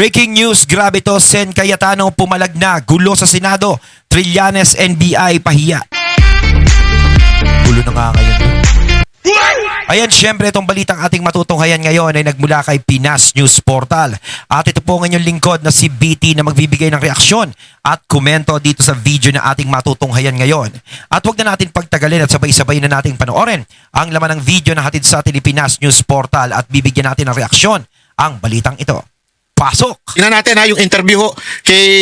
Breaking news, grabe to, Sen Cayetano pumalag na, gulo sa Senado, Trillanes NBI pahiya. Gulo na nga ngayon. Ayan, syempre itong balitang ating matutunghayan ngayon ay nagmula kay Pinas News Portal. At ito po ang inyong lingkod na si BT na magbibigay ng reaksyon at komento dito sa video na ating matutunghayan ngayon. At huwag na natin pagtagalin at sabay-sabay na nating panoorin ang laman ng video na hatid sa atin ni Pinas News Portal at bibigyan natin ng reaksyon ang balitang ito. Pasok! Tingnan natin ha, yung interview ho kay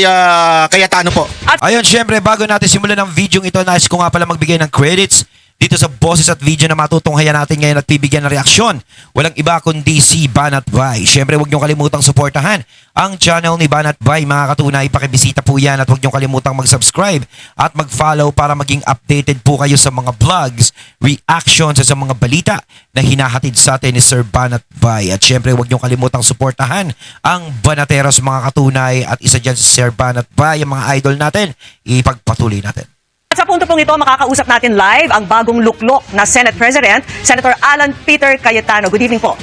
Cayetano po. Ayun, syempre bago natin simulan ng video ito, nais ko nga pala magbigay ng credits dito sa boses at video na matutunghayan natin ngayon at bibigyan ng reaksyon. Walang iba kundi si Banat Bay. Syempre huwag niyong kalimutang suportahan ang channel ni Banat Bay. Mga katunay, pakibisita po yan at huwag niyong kalimutang mag-subscribe at mag-follow para maging updated po kayo sa mga vlogs, reactions sa mga balita na hinahatid sa atin ni Sir Banat Bay. At syempre huwag niyong kalimutang suportahan ang Banateros mga katunay at isa dyan si Sir Banat Bay, ang mga idol natin. Ipagpatuloy natin. Sa punto pong ito, makakausap natin live ang bagong luklok na Senate President, Senator Alan Peter Cayetano. Good evening po.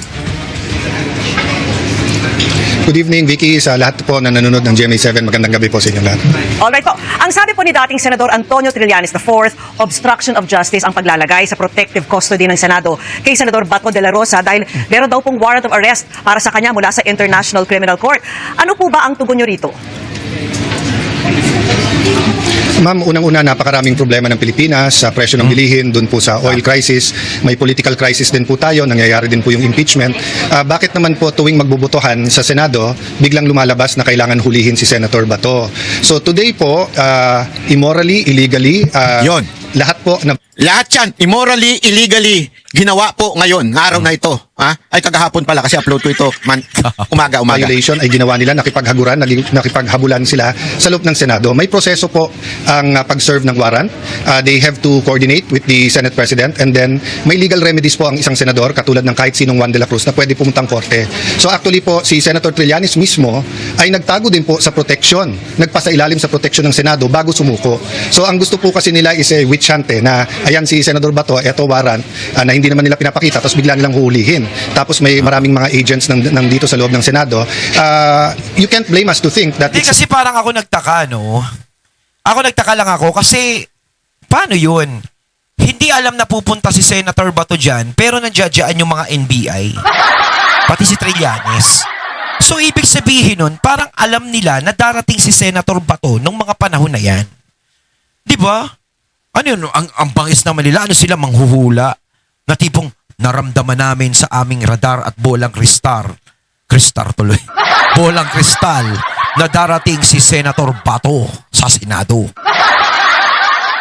Good evening, Vicky, sa lahat po na nanonood ng GMA7. Magandang gabi po sa inyong lahat. Alright po. Ang sabi po ni dating Senador Antonio Trillanes IV, obstruction of justice ang paglalagay sa protective custody ng Senado kay Senador Bato de la Rosa dahil meron daw pong warrant of arrest para sa kanya mula sa International Criminal Court. Ano po ba ang tugon nyo rito? Ma'am, unang-una, napakaraming problema ng Pilipinas sa presyo ng bilihin, dun po sa oil crisis. May political crisis din po tayo, nangyayari din po yung impeachment. Bakit naman po tuwing magbubutuhan sa Senado, biglang lumalabas na kailangan hulihin si Senator Bato? So today po, immorally, illegally, Yon. lahat po na... Lahat yan, immorally, illegally, ginawa po ngayon, araw na ito. Ha? Ay, kagahapon pala kasi upload ko ito umaga. Violation ay ginawa nila, nakipaghabulan sila sa loob ng Senado. May proseso po ang pag-serve ng warrant. They have to coordinate with the Senate President and then may legal remedies po ang isang senador katulad ng kahit sinong Juan de la Cruz na pwede pumuntang korte. So actually po, si Senator Trillanes mismo ay nagtago din po sa protection, nagpasailalim sa protection ng Senado bago sumuko. So ang gusto po kasi nila is a witch hunt na ayan si Senador Bato, eto warrant na hindi naman nila pinapakita tapos bigla nilang huhulihin. Tapos may maraming mga agents ng dito sa loob ng Senado. You can't blame us to think that Hindi kasi parang ako nagtaka, no? Ako nagtaka lang ako kasi paano yun? Hindi alam na pupunta si Senator Bato dyan pero nandiyadyaan yung mga NBI. Pati si Trillanes. So ibig sabihin nun, parang alam nila na darating si Senator Bato nung mga panahon na yan. Di ba? Ano yun? Ang bangis naman nila, ano sila manghuhula? Na tipong naramdaman namin sa aming radar at bolang kristal tuloy. Bolang kristal na darating si Senator Bato sa Senado.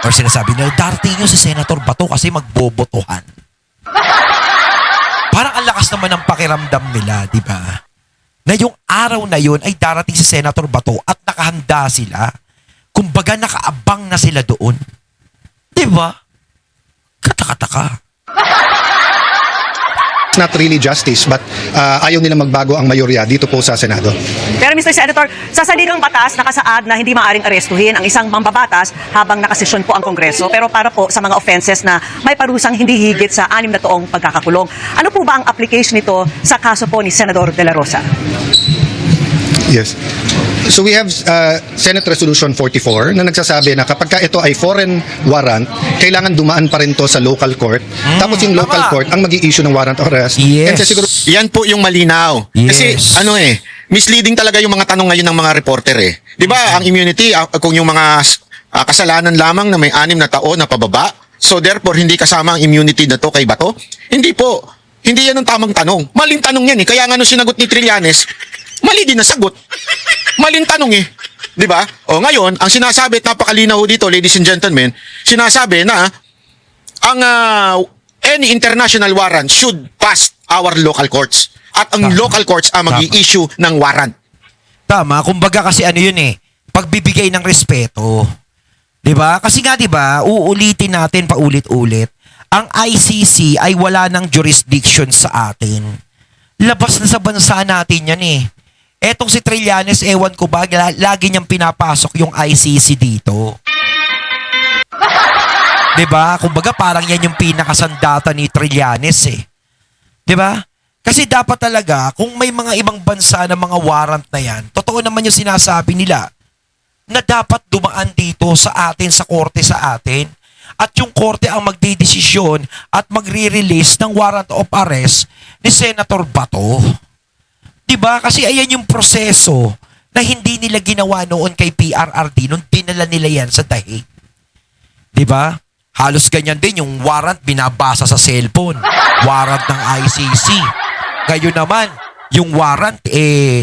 Or sinasabi nila, darating yun si Senator Bato kasi magbobotohan. Parang ang lakas naman ng pakiramdam nila, di ba? Na yung araw na yun ay darating si Senator Bato at nakahanda sila. Kumbaga nakaabang na sila doon. Di ba? Kataka-taka. not really justice but ayaw nila magbago ang mayorya dito po sa Senado. Pero Mr. Senator, sa saligang batas nakasaad na hindi maaaring arestuhin ang isang mambabatas habang nakasesyon po ang Kongreso pero para po sa mga offenses na may parusang hindi higit sa 6 na taong pagkakakulong. Ano po ba ang application nito sa kaso po ni Senador De La Rosa? Yes. So we have Senate Resolution 44 na nagsasabi na kapag ito ay foreign warrant, kailangan dumaan pa rin to sa local court. Tapos yung local court ang mag-i-issue ng warrant of arrest. Yes. And siguro, Yan po yung malinaw. Kasi Yes. misleading talaga yung mga tanong ngayon ng mga reporter eh. 'Di ba ang immunity kung yung mga kasalanan lamang na may 6 na taon na pababa, so therefore hindi kasama ang immunity na to kay Bato? Hindi po. Hindi yan ang tamang tanong. Maling tanong yan eh. Kaya nga nung sinagot ni Trillanes, mali din na sagot. Maling tanong eh. 'Di ba? O ngayon, ang sinasabi at napakalinaw dito, ladies and gentlemen, sinasabi na ang any international warrant should pass our local courts. At ang local courts ang mag-i-issue ng warrant. Tama, kumbaga kasi ano yun eh, pagbibigay ng respeto. 'Di ba? Kasi nga 'di ba, uulitin natin paulit-ulit, ang ICC ay wala ng jurisdiction sa atin. Labas na sa bansa natin 'yan eh. Etong si Trillanes, ewan ko ba, lagi niyang pinapasok yung ICC dito. 'Di ba? Kumbaga parang yan yung pinakasandata ni Trillanes eh. 'Di ba? Kasi dapat talaga, kung may mga ibang bansa na mga warrant na yan, totoo naman yung sinasabi nila na dapat dumaan dito sa atin, sa korte sa atin. At yung korte ang magdidesisyon at magre-release ng warrant of arrest ni Senator Bato. Diba? Kasi ayan yung proseso na hindi nila ginawa noon kay PRRD nung dinala nila yan sa Dahig. Diba? Halos ganyan din yung warrant binabasa sa cellphone. Warrant ng ICC. Ngayon naman, yung warrant,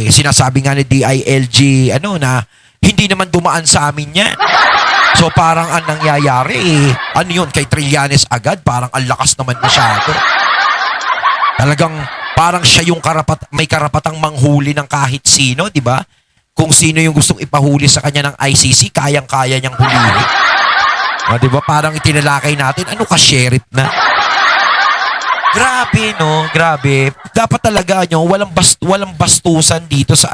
sinasabi nga ni DILG, na hindi naman dumaan sa amin yan. So parang ang nangyayari, ano yun, kay Trillanes agad, parang ang lakas naman masyado. Talagang parang siya yung may karapatang manghuli ng kahit sino, di ba? Kung sino yung gustong ipahuli sa kanya ng ICC, kayang-kaya niyang hulihin. Di ba? Parang itinalakay natin, ano ka, sheriff na? Grabe, no? Grabe. Dapat talaga, walang bastusan dito sa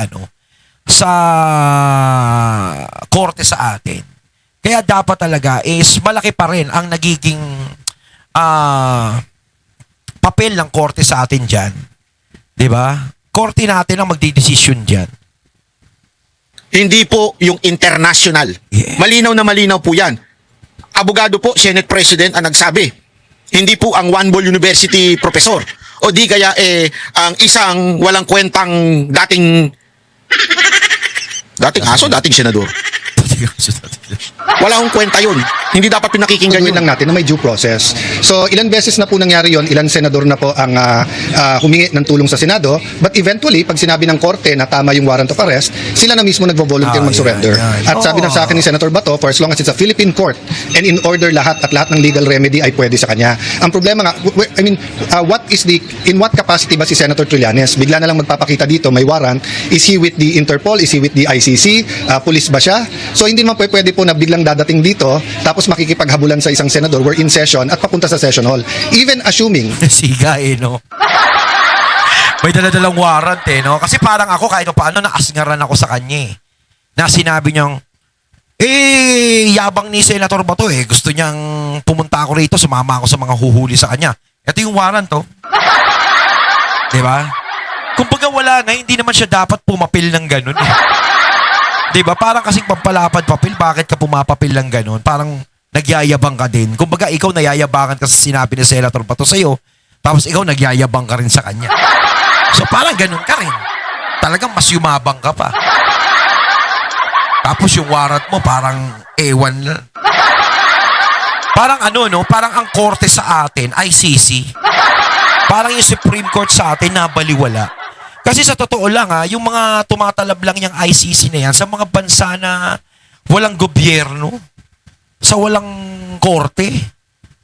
sa korte sa atin. Kaya dapat talaga is malaki pa rin ang nagiging papel ng korte sa atin dyan. Diba? Korte natin ang magdidesisyon dyan. Hindi po yung international. Yeah. Malinaw na malinaw po yan. Abogado po, Senate President ang nagsabi. Hindi po ang One Ball University professor. O di kaya ang isang walang kwentang dating dating senador. Wala akong kwenta yun. Hindi dapat pinakikinggan Gawin yun. lang natin na may due process. So, ilan beses na po nangyari yon, ilan senador na po ang humingi ng tulong sa Senado, but eventually, pag sinabi ng korte na tama yung warrant of arrest, sila na mismo nagvo-volunteer mag-surrender. yan. At sabi na sa akin ni Senator Bato, for as long as it's a Philippine court and in order lahat ng legal remedy ay pwede sa kanya. Ang problema nga, in what capacity ba si Senator Trillanes? Bigla na lang magpapakita dito, may warrant. Is he with the Interpol? Is he with the ICC? Police ba siya? So, hindi man pwede po na biglang dadating dito, tapos makikipaghabulan sa isang senador, we're in session at papunta sa session hall. Even assuming Siga no? May daladalang warrant no? Kasi parang ako kahit paano naasngaran ako sa kanya na sinabi niyang yabang ni Senator Bato gusto niyang pumunta ako rito, sumama ako sa mga huhuli sa kanya. Ito yung warrant diba? Kumbaga wala na, hindi naman siya dapat pumapil ng ganun diba? Parang kasing pampalapad papel, bakit ka pumapapil ng ganun? Parang nagyayabang ka din. Kumbaga, ikaw nayayabangan ka sa sinabi ni Senator Bato sa'yo, tapos ikaw nagyayabang ka rin sa kanya. So, parang ganun ka rin. Talagang mas yumabang ka pa. Tapos yung warrant mo, parang ewan lang. Parang parang ang korte sa atin, ICC. Parang yung Supreme Court sa atin, nabaliwala. Kasi sa totoo lang yung mga tumatalab lang yung ICC na yan sa mga bansa na walang gobyerno, sa walang korte.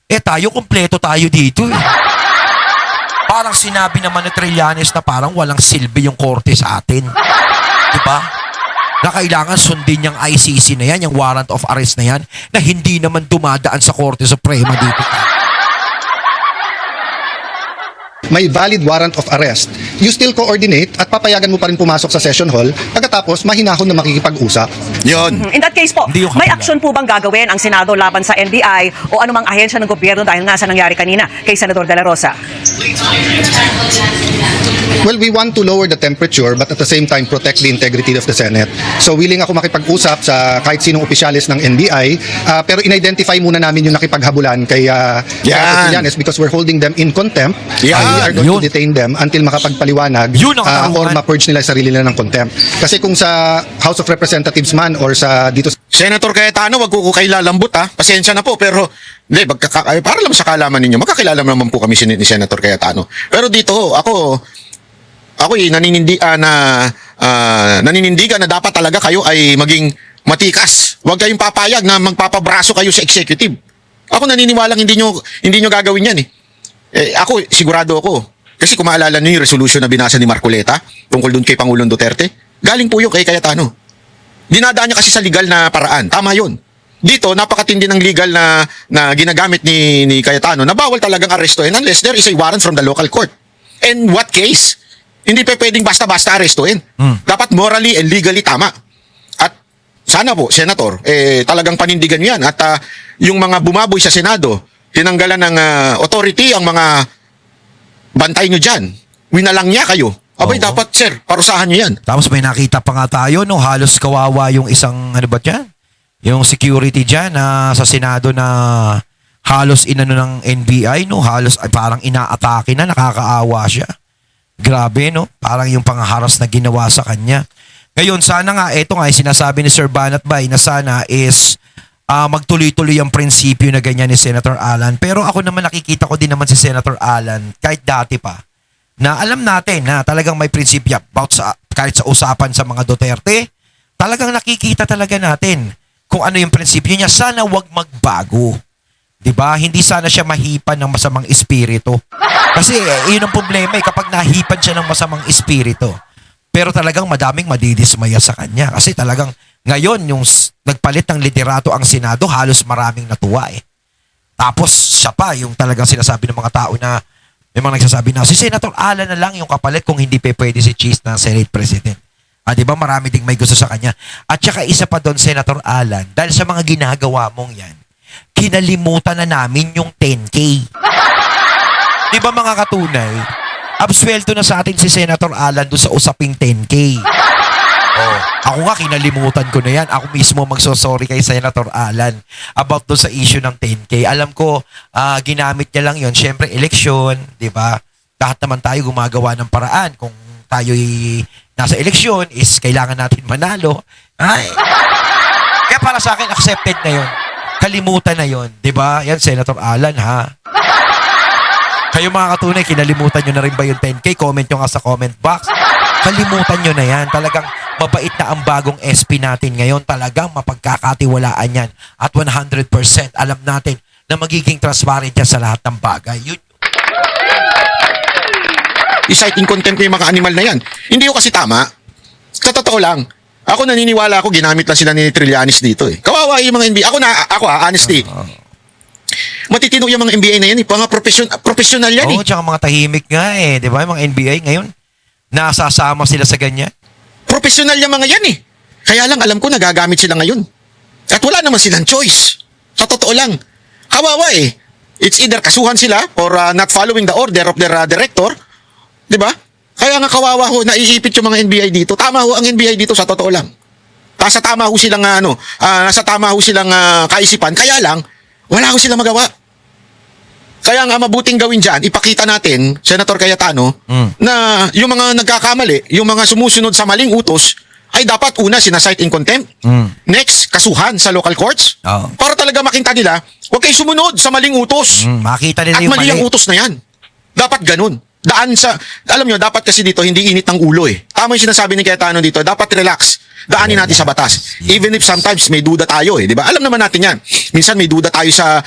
Tayo, kumpleto tayo dito Parang sinabi naman ni Trillanes na parang walang silbi yung korte sa atin. Diba? Na kailangan sundin yung ICC na yan, yung warrant of arrest na yan, na hindi naman dumadaan sa Korte Suprema dito. may valid warrant of arrest, you still coordinate at papayagan mo pa rin pumasok sa session hall pagkatapos mahinahon na makikipag-usap. Yun. In that case po, Hindi yung may kabila. aksyon po bang gagawin ang Senado laban sa NBI o anumang ahensya ng gobyerno dahil nga sa nangyari kanina kay Senador De La Rosa? Well, we want to lower the temperature but at the same time protect the integrity of the Senate. So willing ako makipag-usap sa kahit sinong opisyalis ng NBI, pero in-identify muna namin yung nakipaghabulan kay Yan. Trillanes because we're holding them in contempt. Yan. We are going Yun. to detain them until makapagpaliwanag Yun ang or katarungan. ma-purge nila sarili nila ng contempt. Kasi kung sa House of Representatives man or sa dito Senator Cayetano, wag ko kayo lalambot ha. Pasensya na po, pero hindi, para lang sa kalaman ninyo, magkakilala naman po kami ni Senator Cayetano. Pero dito, ako naninindigan na dapat talaga kayo ay maging matikas. Huwag kayong papayag na magpapabraso kayo sa executive. Ako naniniwalang hindi nyo gagawin yan ako, sigurado ako. Kasi kung maalala nyo yung resolution na binasa ni Marcoleta tungkol dun kay Pangulong Duterte, galing po yun kay Cayetano. Dinadaan niya kasi sa legal na paraan. Tama yun. Dito, napakatindi ng legal na ginagamit ni Cayetano na bawal talagang arestuhin unless there is a warrant from the local court. In what case? Hindi pa pwedeng basta-basta arestuhin. Dapat morally and legally tama. At sana po, Senator, talagang panindigan nyo yan. At yung mga bumaboy sa Senado, tinanggalan ng authority ang mga bantay nyo dyan. winalang niya kayo. Abay, Oo. dapat, sir, parusahan niyo yan. Tapos may nakita pa nga tayo, no, halos kawawa yung isang, ano ba dyan? Yung security dyan sa Senado na halos inano ng NBI, no? Halos ay, parang inaatake na, nakakaawa siya. Grabe, no? Parang yung pangharas na ginawa sa kanya. Ngayon, sana nga, eto nga, sinasabi ni Sir Banat Bay na sana is magtuloy-tuloy ang prinsipyo na ganyan ni Senator Alan. Pero ako naman nakikita ko din naman si Senator Alan, kahit dati pa, na alam natin na talagang may prinsipyo about kahit sa usapan sa mga Duterte, talagang nakikita talaga natin kung ano yung prinsipyo niya. Sana wag magbago. 'Di ba? Hindi sana siya mahipan ng masamang espiritu. Kasi yun ang problema kapag nahipan siya ng masamang espiritu. Pero talagang madaming madidismaya sa kanya. Kasi talagang ngayon, yung nagpalit ng liderato ang Senado, halos maraming natuwa eh. Tapos siya pa, yung talagang sinasabi ng mga tao na, may mga nagsasabi na, si Senator Alan na lang yung kapalit kung hindi pwede si Cheese na Senate President. Di ba marami ding may gusto sa kanya. At saka isa pa doon, Senator Alan, dahil sa mga ginagawa mong yan, kinalimutan na namin yung 10K. Di ba mga katunay? Absuelto na sa atin si Senator Alan doon sa usaping 10K. Oh, ako nga kinalimutan ko na yan. Ako mismo magsosorry kay Senator Alan about doon sa issue ng 10K. Alam ko, ginamit niya lang yon. Siyempre, eleksyon, di ba? Lahat naman tayo gumagawa ng paraan. Kung tayo'y nasa eleksyon, is kailangan natin manalo. Ay. Kaya para sa akin, accepted na yon. Kalimutan na yon. Di ba? Yan, Senator Alan, ha? Kayo mga katunay, kinalimutan nyo na rin ba yung 10K? Comment nyo nga sa comment box. Kalimutan nyo na yan. Talagang mabait na ang bagong SP natin ngayon. Talagang mapagkakatiwalaan yan. At 100% alam natin na magiging transparent yan sa lahat ng bagay. Yun. I-cite in contempt yung mga animal na yan. Hindi ko kasi tama. Sa totoo lang, ako naniniwala ako, ginamit lang sila ni Trillanes dito eh. Kawawa yung mga NBA. Ako honestly. Matitino yung mga NBA na yan eh. Mga professional yan eh. Oo, tsaka mga tahimik nga eh. Di ba? Yung mga NBA ngayon, nasasama sila sa ganyan. Professional yung mga yan eh. Kaya lang alam ko nagagamit sila ngayon. At wala naman silang choice. Sa totoo lang. Kawawa eh. It's either kasuhan sila or not following the order of their director. Di ba? Kaya nga kawawa ho, naiipit yung mga NBA dito. Tama ho ang NBA dito sa totoo lang. Nasa tama ho silang kaisipan. Kaya lang, wala ho silang magawa. Kaya nga mabuting gawin dyan, ipakita natin, Senator Cayetano, na yung mga nagkakamali, yung mga sumusunod sa maling utos, ay dapat una sinasite in contempt. Next, kasuhan sa local courts. Oo. Para talaga makita nila, huwag kayo sumunod sa maling utos. Makita nila At yung mali ang utos na yan. Dapat ganun. Alam nyo, dapat kasi dito, hindi init ng ulo eh. Tama yung sinasabi ni Cayetano dito, dapat relax. Daanin natin sa batas. Even if sometimes may duda tayo eh, di ba? Alam naman natin yan. Minsan may duda tayo sa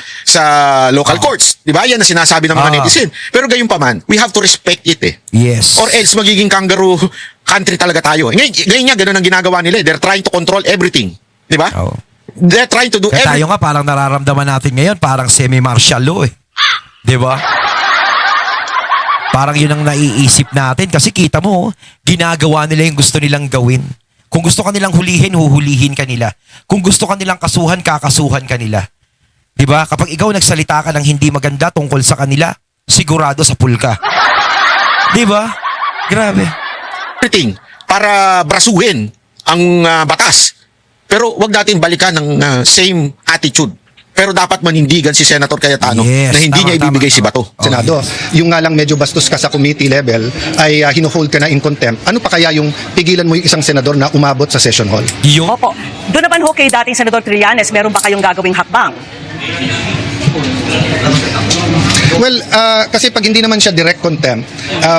local courts, di ba? Yan ang sinasabi ng mga netizen. Pero gayon pa man, we have to respect it eh. Yes. Or else magiging kangaroo country talaga tayo. Ngayon nga, ganun ang ginagawa nila eh. They're trying to control everything. Di ba? Oo. They're trying to do Kaya tayo everything. nga parang nararamdaman natin ngayon, parang semi-martial law eh. Di ba? Parang yun ang naiisip natin kasi kita mo, ginagawa nila yung gusto nilang gawin. Kung gusto kanilang hulihin, huhulihin kanila. Kung gusto kanilang kasuhan, kakasuhan kanila. 'Di ba? Kapag ikaw nagsalita ka ng hindi maganda tungkol sa kanila, sigurado sa pulka. 'Di ba? Grabe. Everything para brasuhin ang batas. Pero wag natin balikan ng same attitude. Pero dapat manindigan si Senator Cayetano Yes, na hindi tama, niya ibibigay tama, si Bato. tama. Senado. Yung nga lang medyo bastos ka sa committee level ay hinuhold ka na in contempt. Ano pa kaya yung pigilan mo yung isang senador na umabot sa session hall? Yun. Opo. Doon naman ho kay dating Senador Trillanes, meron ba kayong gagawing hakbang? Well, kasi pag hindi naman siya direct contempt,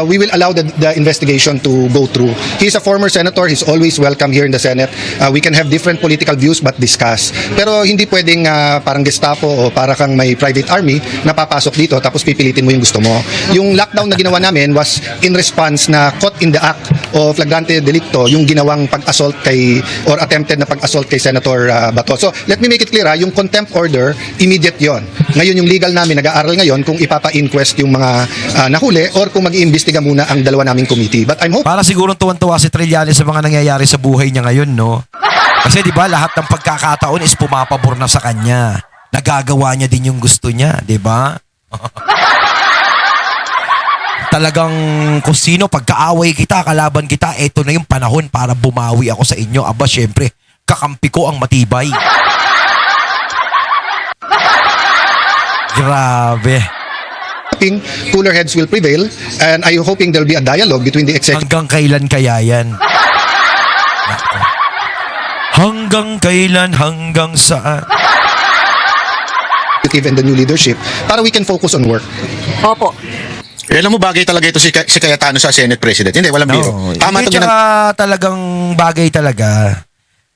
we will allow the investigation to go through. He's a former senator. He's always welcome here in the Senate. We can have different political views but discuss. Pero hindi pwedeng parang Gestapo o para kang may private army na papasok dito tapos pipilitin mo yung gusto mo. Yung lockdown na ginawa namin was in response na caught in the act of flagrante delicto yung ginawang pag-assault kay or attempted na pag-assault kay Senator Bato. So, let me make it clear, yung contempt order, immediate yon. Ngayon yung legal namin nag-aaral ngayon kung ipapa-inquest yung mga nahuli or kung mag-iimbestiga muna ang dalawa naming committee. But I'm hoping Para siguro tuwan-tuwa si Trillanes sa mga nangyayari sa buhay niya ngayon, no? Kasi 'di ba, lahat ng pagkakataon is pumapabor na sa kanya. Nagagawa niya din yung gusto niya, 'di ba? talagang kung sino, pagkaaway kita, kalaban kita, eto na yung panahon para bumawi ako sa inyo. Aba, syempre, kakampi ko ang matibay. Grabe. hoping cooler heads will prevail, and I'm hoping there'll be a dialogue between the executive Hanggang kailan kaya yan? Nako. Hanggang kailan, hanggang saan? and the new leadership para we can focus on work. Opo. Alam mo, bagay talaga ito si Cayetano sa Senate President. Hindi, walang biro. Tama Hindi, ito tsaka talagang bagay talaga.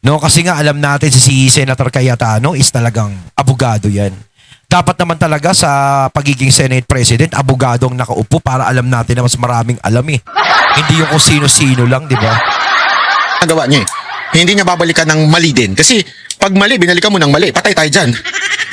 No, kasi nga alam natin si Senator Cayetano is talagang abogado yan. Dapat naman talaga sa pagiging Senate President, abogado ang nakaupo para alam natin na mas maraming alam eh. Hindi yung kung sino-sino lang, di ba? nagawa niya eh. Hindi niya babalikan ng mali din. Kasi pag mali, binalikan mo ng mali, patay tayo dyan.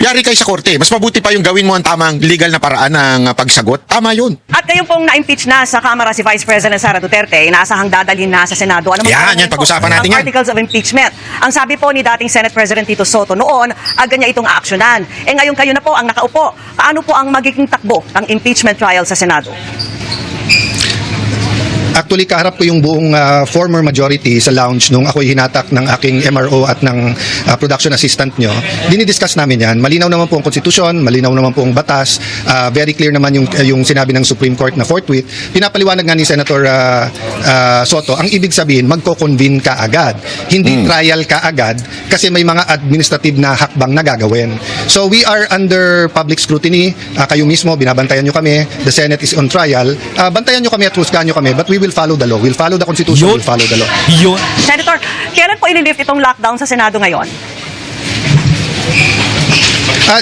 Yari kayo sa korte. Mas mabuti pa yung gawin mo ang tamang legal na paraan ng pagsagot. Tama yun. At ngayon pong na-impeach na sa Kamara si Vice President Sara Duterte, inaasahang dadalhin na sa Senado. Ano Yan, pag-usapan natin yan. Articles of impeachment. Ang sabi po ni dating Senate President Tito Soto noon, agad niya itong aaksyonan. Ngayon kayo na po ang nakaupo. Paano po ang magiging takbo ng impeachment trial sa Senado? Actually, kaharap ko yung buong former majority sa lounge nung ako'y hinatak ng aking MRO at ng production assistant nyo. Dinidiscuss namin yan. Malinaw naman po ang konstitusyon, malinaw naman po ang batas, very clear naman yung sinabi ng Supreme Court na forthwith. Pinapaliwanag nga ni Senator Soto, ang ibig sabihin, magko-convene ka agad. Hindi trial ka agad kasi may mga administrative na hakbang na gagawin. So we are under public scrutiny. Kayo mismo, binabantayan nyo kami. The Senate is on trial. Bantayan nyo kami at husgahan nyo kami, but we will follow the law. We'll follow the Constitution. Yun. We'll follow the law. Yun. Senator, kailan po ililift itong lockdown sa Senado ngayon?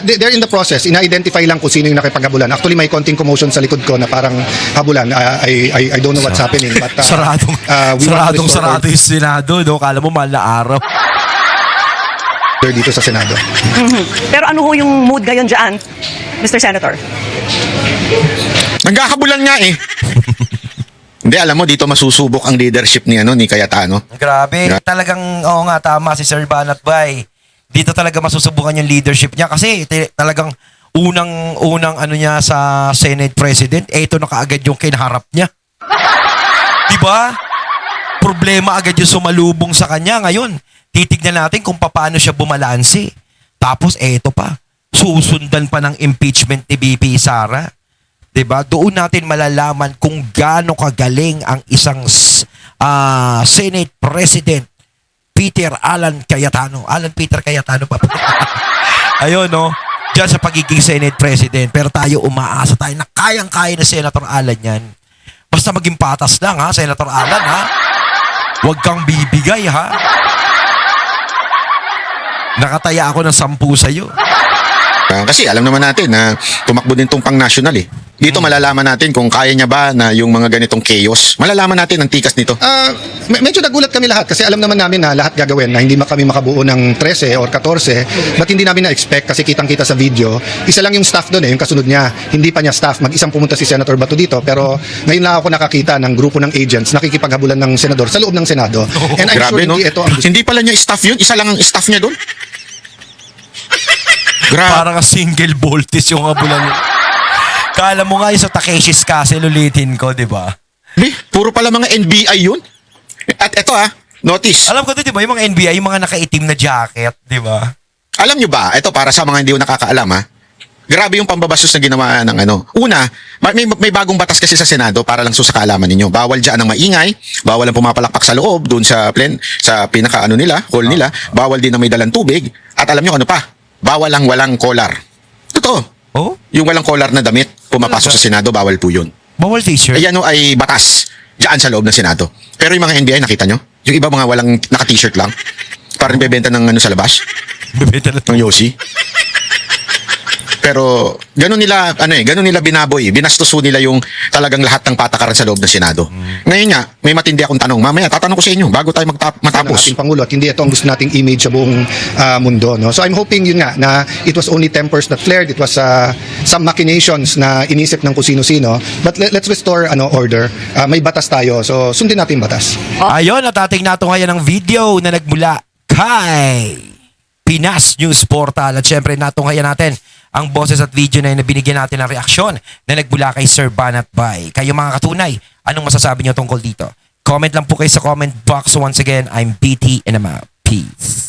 They're in the process. Ina-identify lang kung sino yung nakipaghabulan. Actually, may konting commotion sa likod ko na parang habulan. I don't know what's happening. But, Saradong we want to restore sarado yung Senado, no? Kala mo mahal na araw. order dito sa Senado. Pero ano ho yung mood ngayon dyan, Mr. Senator? Nagkakabulan nga eh. Hindi, alam mo, dito masusubok ang leadership ni Cayetano. Grabe. Yeah. Talagang, oo nga, tama si Sir Banat Bay. Dito talaga masusubukan yung leadership niya kasi talagang unang ano niya sa Senate President, eto na kaagad yung kinaharap niya. Diba? Problema agad yung sumalubong sa kanya. Ngayon, titignan natin kung paano siya bumalansi. Tapos, eto pa. Susundan pa ng impeachment ni BP Sara. Diba? Doon natin malalaman kung gaano kagaling ang isang Senate President Peter Alan Cayetano. Alan Peter Cayetano pa. Ayun, no? Diyan sa pagiging Senate President. Pero tayo umaasa tayo na kayang-kaya na Senator Alan yan. Basta maging patas lang, ha? Senator Alan, ha? Huwag kang bibigay, ha? Nakataya ako ng 10 sa'yo. Kasi alam naman natin na tumakbo din tong pang-national eh. Dito malalaman natin kung kaya niya ba na yung mga ganitong chaos. Malalaman natin ang tikas nito. Medyo nagulat kami lahat kasi alam naman namin na lahat gagawin na hindi kami makabuo ng 13 or 14, but hindi namin na-expect kasi kitang-kita sa video. Isa lang yung staff doon yung kasunod niya. Hindi pa niya staff. Mag-isang pumunta si Senator Bato dito, pero ngayon lang ako nakakita ng grupo ng agents nakikipaghabulan ng senador sa loob ng Senado. And I'm Grabe, sure no? hindi ito ang gusto. Hindi pala niya staff yun. Isa lang ang staff niya doon. Grabe. Parang single voltage yung abulan nila. Kala mo nga yung sa Takeshi's Castle ulitin ko, di ba? Puro pala mga NBI yun. At eto notice. Alam ko to, di ba, yung mga NBI, yung mga nakaitim na jacket, di ba? Alam nyo ba, ito para sa mga hindi ko nakakaalam grabe yung pambabastos na ginawa ng Una, may bagong batas kasi sa Senado para lang sa kaalaman ninyo. Bawal dyan ang maingay, bawal ang pumapalakpak sa loob, doon sa pinaka nila, hall nila, bawal din na may dalang tubig, at alam nyo ano pa, bawal ang walang collar. Totoo. Oh? Yung walang collar na damit, pumapasok sa Senado, bawal po yun. Bawal t-shirt? Ay ay batas dyan sa loob ng Senado. Pero yung mga NBI, nakita nyo? Yung iba mga walang naka-t-shirt lang, parang bebenta ng sa labas, Bebenta na ng Yossi. Pero ganun nila binaboy, binastos nila yung talagang lahat ng patakaran sa loob ng Senado. Ngayon nga, may matindi akong tanong. Mamaya tatanong ko sa inyo bago tayo ng matapos. ating Pangulo at hindi ito ang gusto nating image sa buong mundo. No? So I'm hoping yun nga na it was only tempers that flared. It was some machinations na inisip ng kung sino-sino. But let's restore order. May batas tayo. So sundin natin yung batas. Ayun, natating nato ngayon ng video na nagmula kay Pinas News Portal. At syempre natunghayan natin ang boses at video na yun na binigyan natin ng reaksyon na nagbula kay Sir Banat Bay. Kayo mga katunay, anong masasabi nyo tungkol dito? Comment lang po kayo sa comment box. Once again, I'm BT and I'm out. Peace.